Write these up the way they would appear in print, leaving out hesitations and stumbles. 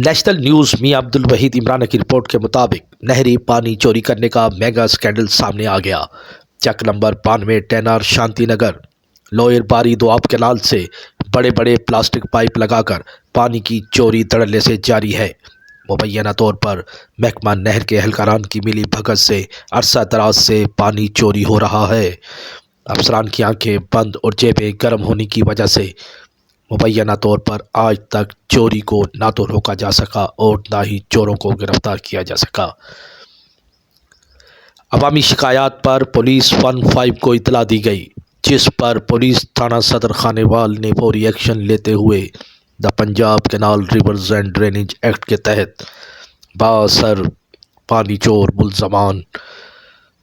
National news میاں عبدالوحید عمران کی report کے مطابق نہری پانی چوری کرنے کا میگا اسکینڈل سامنے آ گیا۔ چک نمبر 92 ٹینار شانتی نگر لوئر باری دوآب کینال سے بڑے بڑے پلاسٹک پائپ لگا کر پانی کی چوری دھڑلے سے جاری ہے۔ مبینہ طور پر محکمہ نہر کے اہلکاران کی ملی بھگت سے عرصہ دراز سے پانی چوری ہو رہا ہے۔ افسران کی آنکھیں بند اور جیبیں گرم ہونے کی وجہ سے مبینہ طور پر آج تک چوری کو نہ تو روکا جا سکا اور نہ ہی چوروں کو گرفتار کیا جا سکا۔ عوامی شکایات پر پولیس 15 کو اطلاع دی گئی، جس پر پولیس تھانہ صدر خانیوال نے فوری ایکشن لیتے ہوئے the Punjab canal rivers and drainage act کے تحت بااثر پانی چور ملزمان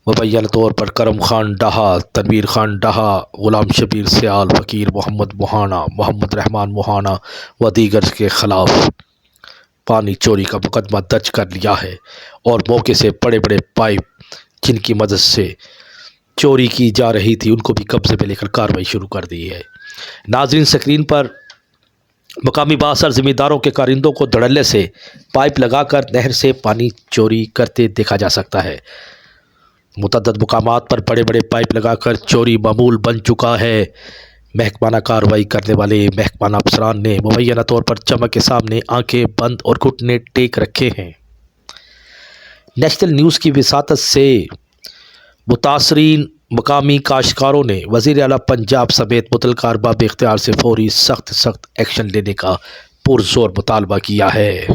مبینہ طور پر کرم خان ڈاہا، تنویر خان ڈاہا، غلام شبیر سیال، فقیر محمد موہانا، محمد رحمان موہانا و دیگر کے خلاف پانی چوری کا مقدمہ درج کر لیا ہے اور موقع سے بڑے بڑے پائپ جن کی مدد سے چوری کی جا رہی تھی ان کو بھی قبضے میں لے کر کارروائی شروع کر دی ہے۔ ناظرین، سکرین پر مقامی بااثر ذمہ داروں کے کارندوں کو دھڑلے سے پائپ لگا کر نہر سے پانی چوری کرتے دیکھا جا سکتا ہے۔ متعدد مقامات پر بڑے بڑے پائپ لگا کر چوری معمول بن چکا ہے۔ محکمانہ کارروائی کرنے والے محکمانہ افسران نے مبینہ طور پر چمک کے سامنے آنکھیں بند اور گھٹنے ٹیک رکھے ہیں۔ نیشنل نیوز کی وساطت سے متاثرین مقامی کاشتکاروں نے وزیر اعلیٰ پنجاب سمیت متعلقہ ارباب اختیار سے فوری سخت ایکشن لینے کا پرزور مطالبہ کیا ہے۔